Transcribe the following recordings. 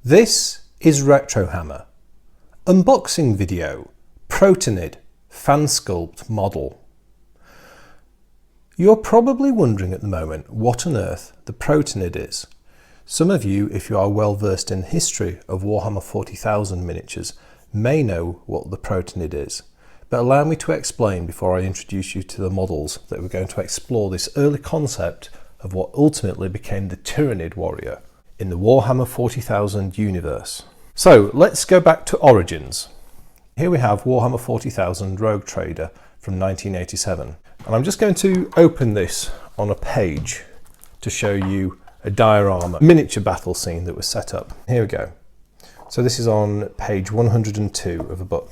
This is Retrohammer. Unboxing video, Protonid fan sculpt model. You're probably wondering at the moment what on earth the Protonid is. Some of you, if you are well versed in the history of Warhammer 40,000 miniatures, may know what the Protonid is. But allow me to explain before I introduce you to the models that we're going to explore this early concept of what ultimately became the Tyranid Warrior in the Warhammer 40,000 universe. So let's go back to origins. Here we have Warhammer 40,000 Rogue Trader from 1987. And I'm just going to open this on a page to show you a diorama, miniature battle scene that was set up. Here we go. So this is on page 102 of a book.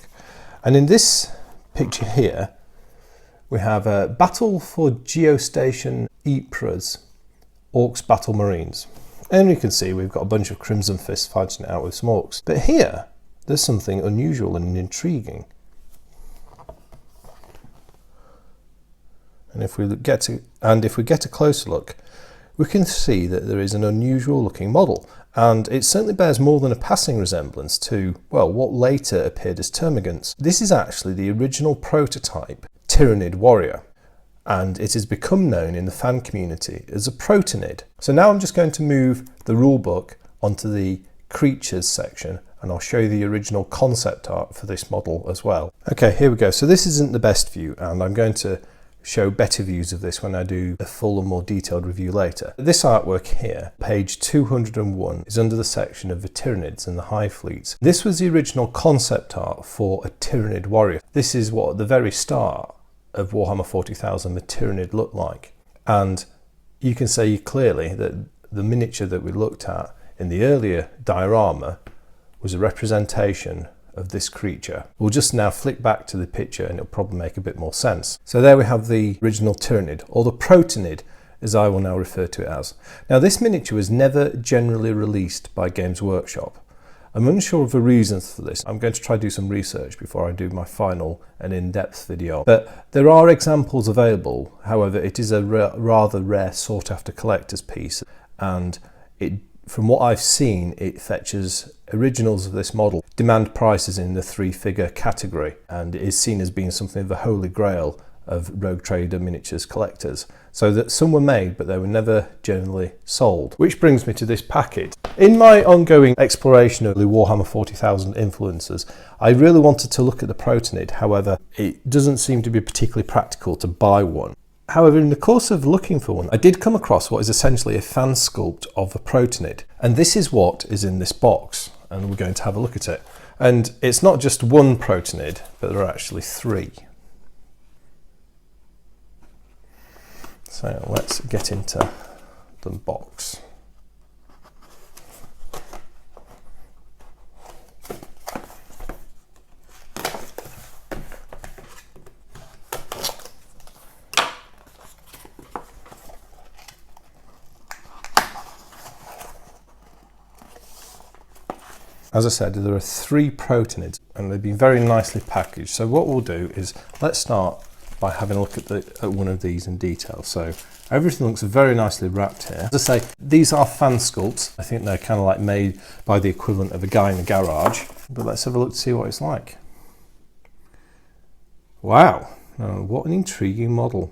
And in this picture here, we have a battle for Geostation Ypres, Orcs Battle Marines. And you can see we've got a bunch of Crimson Fists fighting it out with some Orcs. But here, there's something unusual and intriguing. And if we get a closer look, we can see that there is an unusual looking model. And it certainly bears more than a passing resemblance to, well, what later appeared as termagants. This is actually the original prototype Tyranid Warrior, and it has become known in the fan community as a Protonid. So now I'm just going to move the rulebook onto the creatures section, and I'll show you the original concept art for this model as well. Okay, here we go. So this isn't the best view, and I'm going to show better views of this when I do a full and more detailed review later. This artwork here, page 201, is under the section of the Tyranids and the Hive Fleets. This was the original concept art for a Tyranid Warrior. This is what at the very start of Warhammer 40,000 the Tyranid looked like. And you can see clearly that the miniature that we looked at in the earlier diorama was a representation of this creature. We'll just now flick back to the picture and it'll probably make a bit more sense. So there we have the original Tyranid, or the Protonid as I will now refer to it as. Now this miniature was never generally released by Games Workshop. I'm unsure of the reasons for this. I'm going to try to do some research before I do my final and in-depth video. But there are examples available. However, it is a rather rare sought after collector's piece, and from what I've seen, it fetches originals of this model demand prices in the 3-figure category, and it is seen as being something of the holy grail of Rogue Trader miniatures collectors. So that some were made, but they were never generally sold. Which brings me to this packet. In my ongoing exploration of the Warhammer 40,000 influences, I really wanted to look at the Protonid. However, it doesn't seem to be particularly practical to buy one. However, in the course of looking for one, I did come across what is essentially a fan sculpt of a Protonid. And this is what is in this box, and we're going to have a look at it. And it's not just one Protonid, but there are actually 3. So let's get into the box. As I said, there are 3 Protonids and they've been very nicely packaged. So what we'll do is let's start by having a look at one of these in detail. So everything looks very nicely wrapped here. As I say, these are fan sculpts. I think they're kind of like made by the equivalent of a guy in a garage. But let's have a look to see what it's like. Wow, what an intriguing model.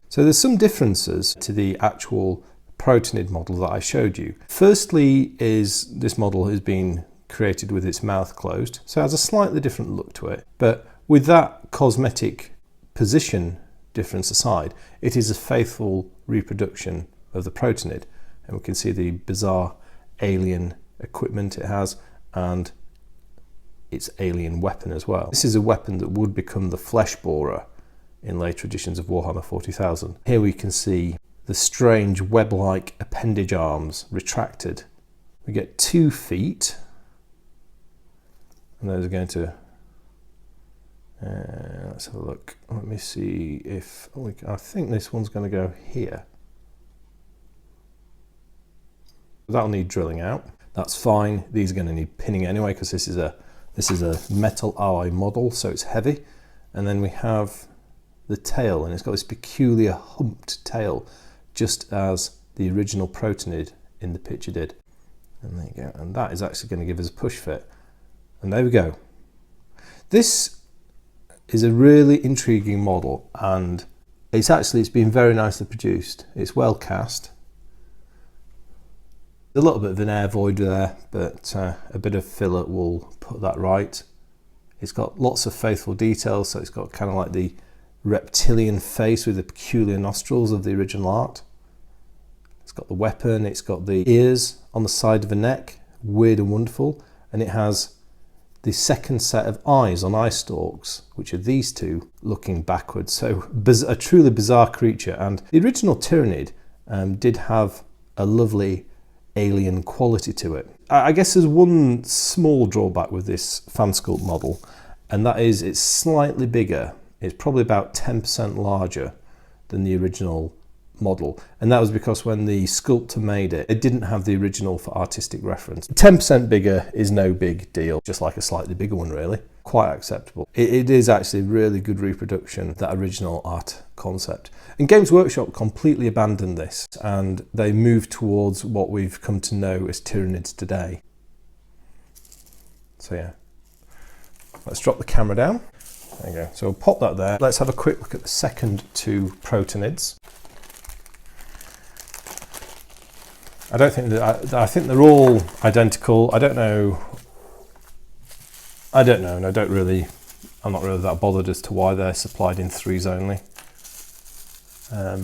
So there's some differences to the actual Protonid model that I showed you. Firstly is this model has been created with its mouth closed, so it has a slightly different look to it. But with that cosmetic position difference aside, it is a faithful reproduction of the Protonid. And we can see the bizarre alien equipment it has and its alien weapon as well. This is a weapon that would become the flesh borer in later editions of Warhammer 40,000. Here we can see the strange web-like appendage arms retracted. We get 2 feet, and those are going to let's have a look. Let me see if I think this one's going to go here. That'll need drilling out. That's fine. These are going to need pinning anyway because this is a metal alloy model, so it's heavy. And then we have the tail, and it's got this peculiar humped tail, just as the original Protonid in the picture did. And there you go. And that is actually going to give us a push fit. And there we go. This is a really intriguing model, and it's been very nicely produced. It's well cast. A little bit of an air void there, but a bit of fillet will put that right. It's got lots of faithful details, so it's got kind of like the reptilian face with the peculiar nostrils of the original art. It's got the weapon, it's got the ears on the side of the neck, weird and wonderful, and it has the second set of eyes on eye stalks, which are these two looking backwards. So a truly bizarre creature. And the original Tyranid did have a lovely alien quality to it. I guess there's one small drawback with this fan sculpt model, and that is it's slightly bigger. It's probably about 10% larger than the original model, and that was because when the sculptor made it, it didn't have the original for artistic reference. 10% bigger is no big deal, just like a slightly bigger one really. Quite acceptable. It is actually a really good reproduction of that original art concept. And Games Workshop completely abandoned this, and they moved towards what we've come to know as Tyranids today. So yeah, let's drop the camera down. There you go. So we'll pop that there. Let's have a quick look at the second two Protonids. I think they're all identical. I don't know, and I'm not really that bothered as to why they're supplied in 3s only. I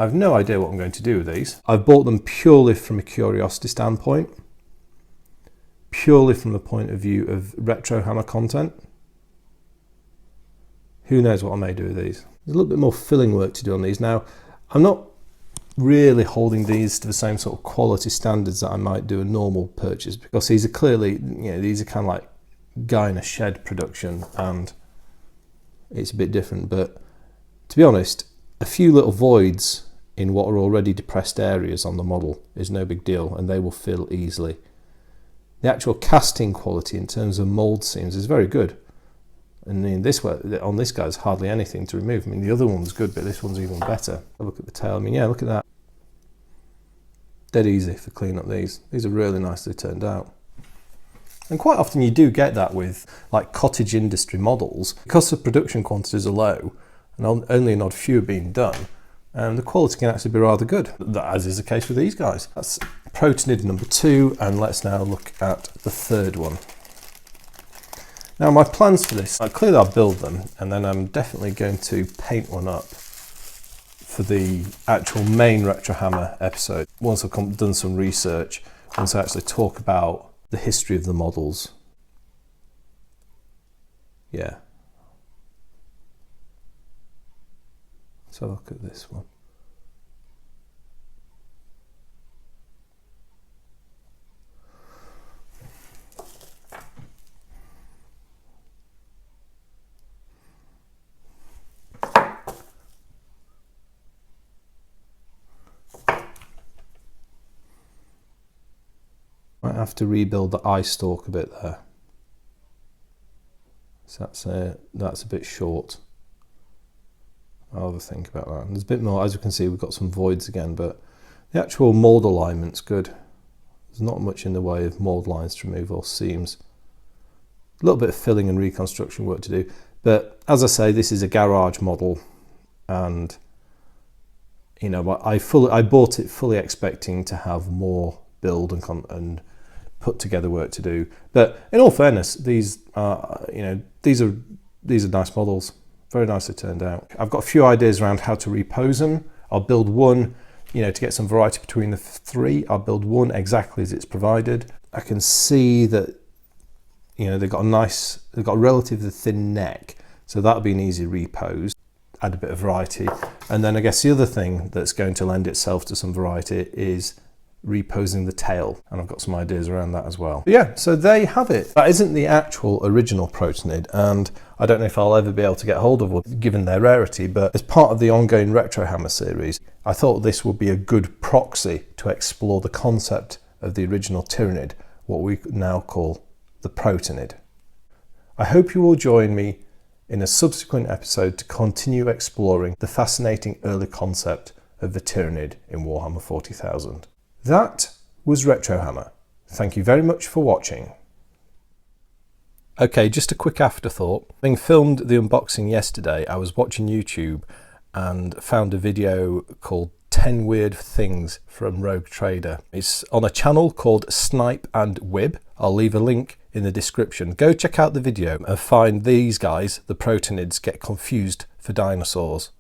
have no idea what I'm going to do with these. I've bought them purely from a curiosity standpoint, purely from the point of view of Retrohammer content. Who knows what I may do with these. There's a little bit more filling work to do on these. Now, I'm not really holding these to the same sort of quality standards that I might do a normal purchase, because these are clearly, these are kind of like guy in a shed production, and it's a bit different. But to be honest, a few little voids in what are already depressed areas on the model is no big deal, and they will fill easily. The actual casting quality in terms of mold seams is very good. And in this way, on this guy's hardly anything to remove. I mean, the other one's good, but this one's even better. Have a look at the tail. I mean, yeah, look at that. Dead easy for clean up these. These are really nicely turned out. And quite often you do get that with like cottage industry models. Because the production quantities are low and only an odd few are being done, and the quality can actually be rather good, as is the case with these guys. That's Protonid number 2, and let's now look at the third one. Now my plans for this, clearly I'll build them, and then I'm definitely going to paint one up for the actual main Retrohammer episode. Once I've done some research, once I actually talk about the history of the models. Yeah. Let's have a look at this one. Might have to rebuild the eye stalk a bit there. So that's a bit short. I'll have a think about that. And there's a bit more, as you can see, we've got some voids again, but the actual mould alignment's good. There's not much in the way of mould lines to remove or seams. A little bit of filling and reconstruction work to do, but as I say, this is a garage model, and I bought it fully expecting to have more build and put together work to do. But in all fairness, these are nice models, very nicely turned out. I've got a few ideas around how to repose them. I'll build one, to get some variety between the 3. I'll build one exactly as it's provided. I can see that they've got a relatively thin neck, so that'll be an easy repose. Add a bit of variety, and then I guess the other thing that's going to lend itself to some variety is reposing the tail, and I've got some ideas around that as well. But yeah, so there you have it. That isn't the actual original Protonid, and I don't know if I'll ever be able to get hold of one given their rarity, but as part of the ongoing Retrohammer series, I thought this would be a good proxy to explore the concept of the original Tyranid, what we now call the Protonid. I hope you will join me in a subsequent episode to continue exploring the fascinating early concept of the Tyranid in Warhammer 40,000. That was Retrohammer. Thank you very much for watching. Okay, just a quick afterthought. Having filmed the unboxing yesterday, I was watching YouTube and found a video called 10 Weird Things from Rogue Trader. It's on a channel called Snipe and Wib. I'll leave a link in the description. Go check out the video and find these guys, the Protonids, get confused for dinosaurs.